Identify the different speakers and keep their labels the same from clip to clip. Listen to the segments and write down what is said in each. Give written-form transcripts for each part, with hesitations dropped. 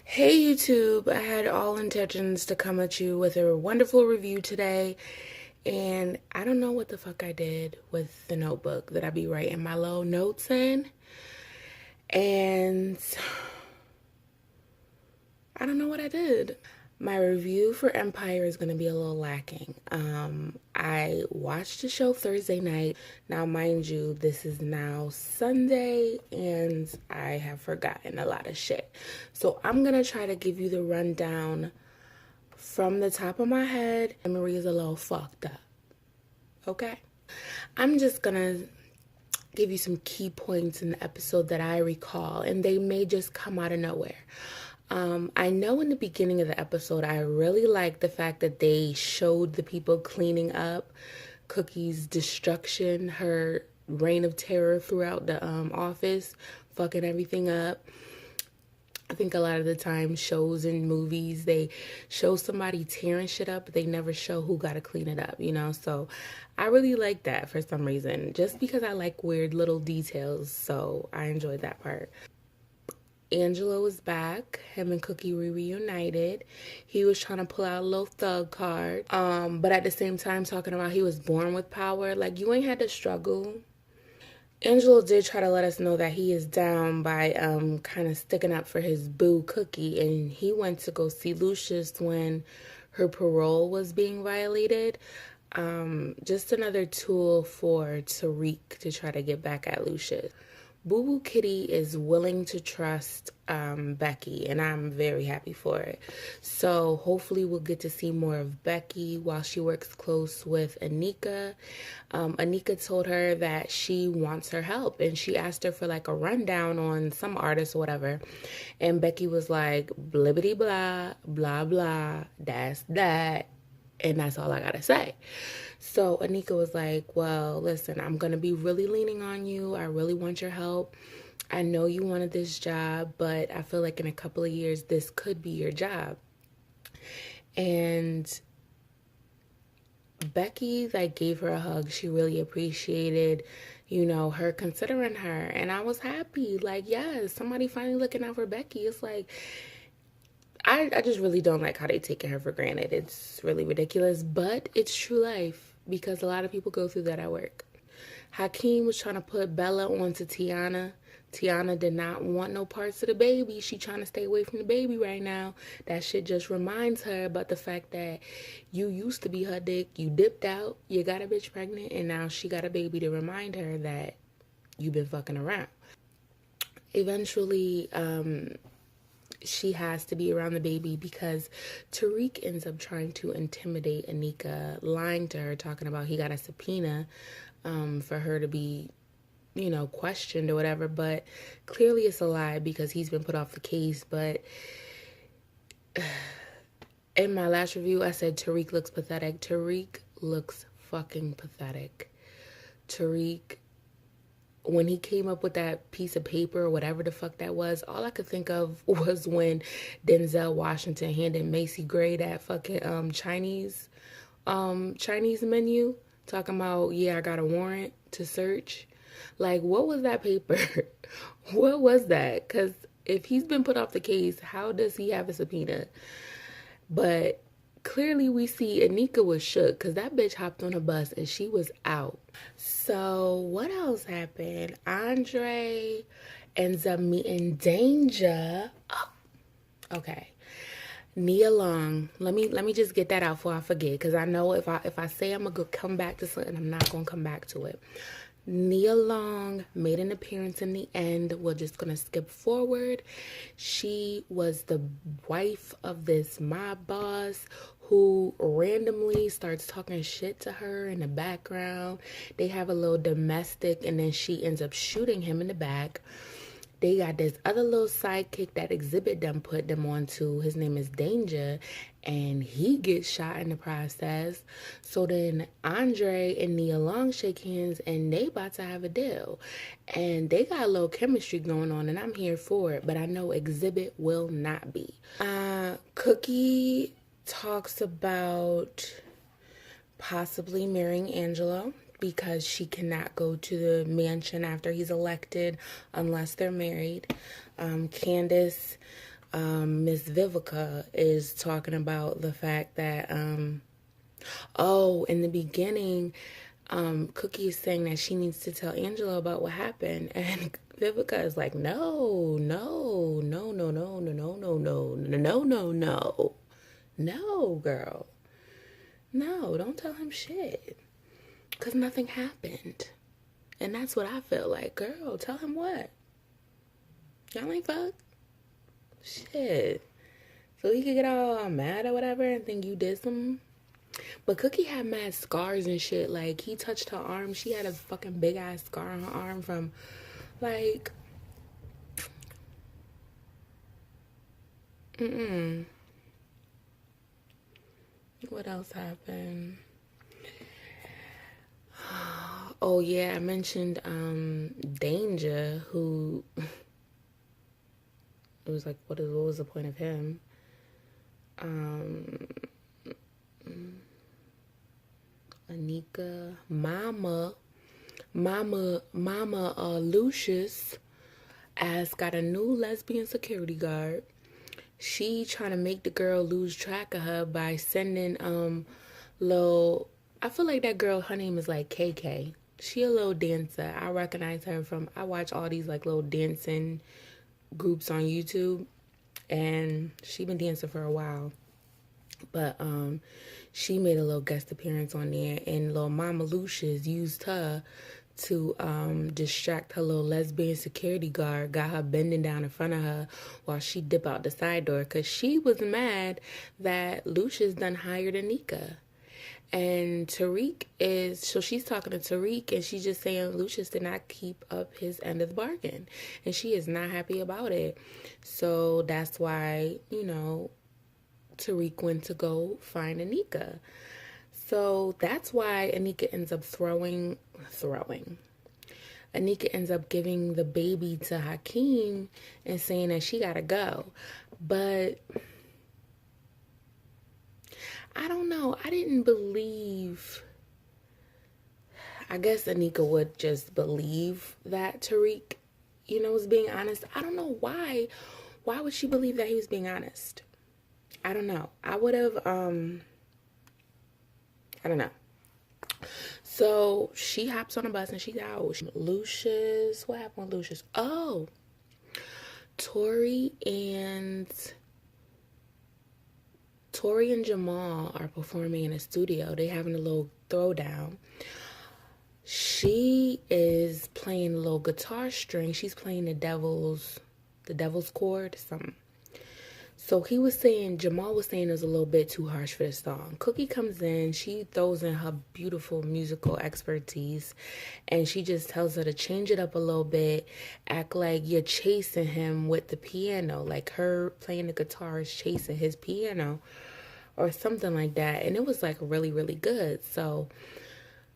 Speaker 1: Hey YouTube, I had all intentions to come at you with a wonderful review today, and I don't know what the fuck I did with the notebook that I be writing my little notes in, and I don't know what I did. My review for Empire is going to be a little lacking. I watched the show Thursday night. Now, mind you, this is now Sunday and I have forgotten a lot of shit. So I'm going to try to give you the rundown from the top of my head. Memory is a little fucked up. Okay? I'm just going to give you some key points in the episode that I recall, and they may just come out of nowhere. I know in the beginning of the episode, I really liked the fact that they showed the people cleaning up Cookie's destruction, her reign of terror throughout the office, fucking everything up. I think a lot of the time shows and movies, they show somebody tearing shit up, but they never show who got to clean it up, you know? So I really like that for some reason, just because I like weird little details. So I enjoyed that part. Angelo was back. Him and Cookie were reunited. He was trying to pull out a little thug card. But at the same time talking about he was born with power. Like, you ain't had to struggle. Angelo did try to let us know that he is down by kind of sticking up for his boo Cookie, and he went to go see Lucius when her parole was being violated. Just another tool for Tariq to try to get back at Lucius. Boo Boo Kitty is willing to trust Becky, and I'm very happy for it. So hopefully we'll get to see more of Becky while she works close with Anika. Anika told her that she wants her help, and she asked her for like a rundown on some artist or whatever. And Becky was like, blibbity blah, blah blah, that's that. And that's all I gotta say. So Anika was like, well, listen, I'm gonna be really leaning on you. I really want your help. I know you wanted this job, but I feel like in a couple of years, this could be your job. And Becky like gave her a hug. She really appreciated, her considering her. And I was happy. Like, yes, somebody finally looking out for Becky. It's like, I just really don't like how they taking her for granted. It's really ridiculous, but it's true life because a lot of people go through that at work. Hakeem was trying to put Bella onto Tiana. Tiana did not want no parts of the baby. She trying to stay away from the baby right now. That shit just reminds her about the fact that you used to be her dick. You dipped out. You got a bitch pregnant, and now she got a baby to remind her that you've been fucking around. Eventually, she has to be around the baby because Tariq ends up trying to intimidate Anika, lying to her, talking about he got a subpoena for her to be, questioned or whatever. But clearly it's a lie because he's been put off the case. But in my last review, I said Tariq looks pathetic. Tariq looks fucking pathetic. Tariq, when he came up with that piece of paper or whatever the fuck that was, all I could think of was when Denzel Washington handed Macy Gray that fucking Chinese menu, talking about, yeah, I got a warrant to search. Like, what was that paper? What was that? Because if he's been put off the case, how does he have a subpoena? But clearly we see Anika was shook because that bitch hopped on a bus and she was out. So what else happened? Andre ends up meeting Danger. Oh, okay. Nia Long. Let me just get that out before I forget, because I know if I say I'm gonna come back to something, I'm not gonna come back to it. Nia Long made an appearance in the end. We're just gonna skip forward. She was the wife of this mob boss who randomly starts talking shit to her in the background. They have a little domestic, and then she ends up shooting him in the back. They got this other little sidekick that Exhibit them put them onto. His name is Danger, and he gets shot in the process. So then Andre and Nia Long shake hands, and they about to have a deal. And they got a little chemistry going on, and I'm here for it. But I know Exhibit will not be. Cookie talks about possibly marrying Angelo because she cannot go to the mansion after he's elected unless they're married. Candace Miss Vivica is talking about the fact that, in the beginning, Cookie is saying that she needs to tell Angela about what happened. And Vivica is like, no, no, no, no, no, no, no, no, no, no, no, no. No, girl. No, don't tell him shit. Because nothing happened. And that's what I feel like. Girl, tell him what? Y'all ain't fuck? Shit. So he could get all mad or whatever and think you did something. But Cookie had mad scars and shit. Like, he touched her arm. She had a fucking big ass scar on her arm from, like... What else happened? Oh, yeah, I mentioned Danger, who... It was like, what was the point of him? Anika, Mama, Lucius got a new lesbian security guard. She trying to make the girl lose track of her by sending I feel like that girl, her name is like KK. She a little dancer. I recognize her from, I watch all these like little dancing groups on YouTube, and she been dancing for a while. But she made a little guest appearance on there, and little Mama Lucius used her to distract her little lesbian security guard, got her bending down in front of her while she dip out the side door, because she was mad that Lucius done hired Anika. And Tariq so she's talking to Tariq, and she's just saying Lucius did not keep up his end of the bargain, and she is not happy about it. So that's why, Tariq went to go find Anika. So that's why Anika ends up throwing. Anika ends up giving the baby to Hakeem and saying that she gotta go. But I don't know. I didn't believe. I guess Anika would just believe that Tariq, was being honest. I don't know why. Why would she believe that he was being honest? I don't know. I would have, I don't know. So she hops on a bus and she's out. Lucius, what happened with Lucius? Oh, Tori and Jamal are performing in a studio. They having a little throwdown. She is playing a little guitar string. She's playing the devil's chord, something. So Jamal was saying it was a little bit too harsh for the song. Cookie comes in, she throws in her beautiful musical expertise, and she just tells her to change it up a little bit, act like you're chasing him with the piano, like her playing the guitar is chasing his piano, or something like that. And it was like really, really good. So,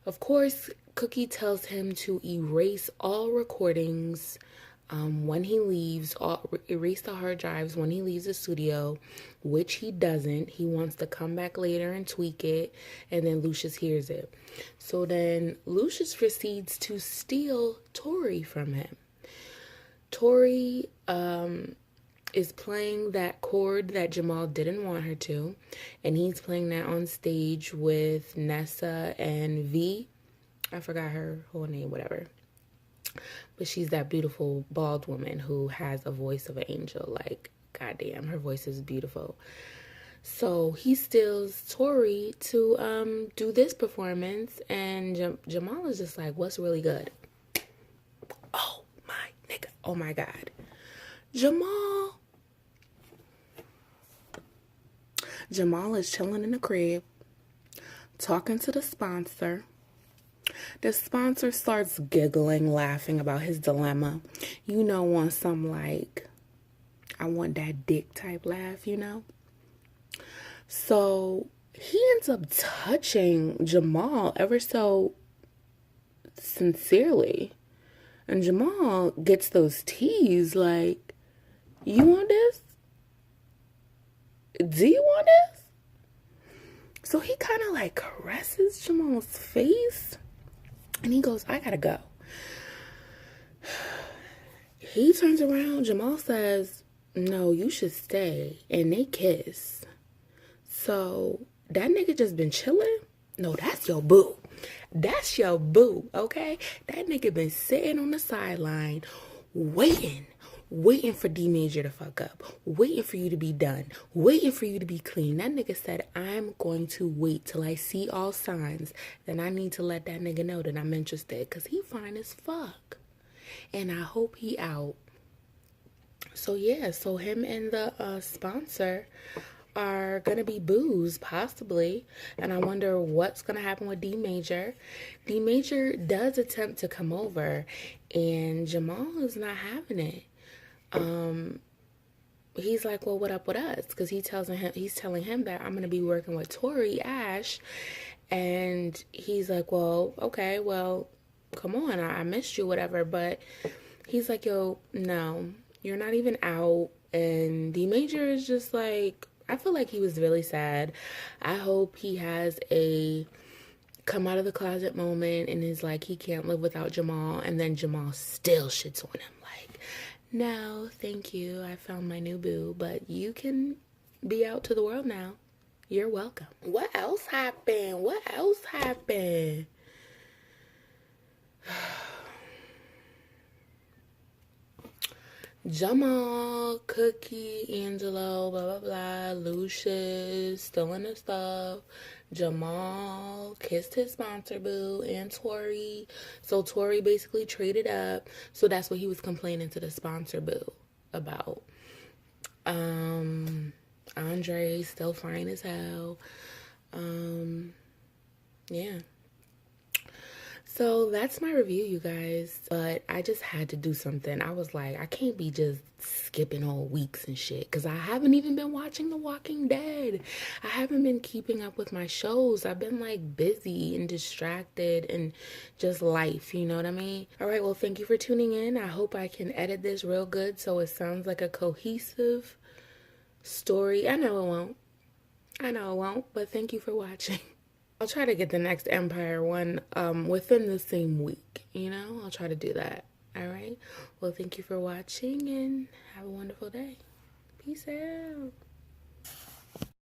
Speaker 1: of course, Cookie tells him to erase all recordings when he leaves, erase the hard drives when he leaves the studio, which he doesn't. He wants to come back later and tweak it, and then Lucius hears it. So then Lucius proceeds to steal Tori from him. Tori is playing that chord that Jamal didn't want her to, and he's playing that on stage with Nessa and V. I forgot her whole name, whatever. But she's that beautiful bald woman who has a voice of an angel. Like, goddamn, her voice is beautiful. So he steals Tori to do this performance, and Jamal is just like, what's really good? Oh, my nigga. Oh, my God. Jamal is chilling in the crib, talking to the sponsor. The sponsor starts giggling, laughing about his dilemma. On some like, I want that dick type laugh, So he ends up touching Jamal ever so sincerely. And Jamal gets those teas like, you want this? Do you want this? So he kind of like caresses Jamal's face. And he goes, I gotta go. He turns around. Jamal says, no, you should stay. And they kiss. So that nigga just been chilling? No, that's your boo. That's your boo, okay? That nigga been sitting on the sideline waiting for D Major to fuck up, waiting for you to be done, waiting for you to be clean. That nigga said, I'm going to wait till I see all signs. Then I need to let that nigga know that I'm interested, because he fine as fuck. And I hope he out. So yeah, so him and the sponsor are gonna be boos, possibly. And I wonder what's gonna happen with D Major. D Major does attempt to come over, and Jamal is not having it. He's like, well, what up with us? Because he's telling him that I'm gonna be working with Tori Ash, and he's like, well, okay, well, come on, I missed you, whatever. But he's like, yo, no, you're not even out. And D Major is just like, I feel like he was really sad. I hope he has a come out of the closet moment and is like, he can't live without Jamal. And then Jamal still shits on him. Like, no, thank you. I found my new boo, but you can be out to the world now. You're welcome. What else happened? What else happened? Jamal, Cookie, Angelo, blah, blah, blah, Lucius, stealing the stuff. Jamal kissed his sponsor boo and Tori. So Tori basically traded up. So that's what he was complaining to the sponsor boo about. Andre still fine as hell. Yeah. So that's my review, you guys. But I just had to do something. I was like, I can't be just skipping whole weeks and shit, because I haven't even been watching The Walking Dead. I haven't been keeping up with my shows. I've been like busy and distracted and just life, you know what I mean? All right, well, thank you for tuning in. I hope I can edit this real good so it sounds like a cohesive story. I know it won't, but thank you for watching. I'll try to get the next Empire one within the same week, you know? I'll try to do that. All right? Well, thank you for watching and have a wonderful day. Peace out.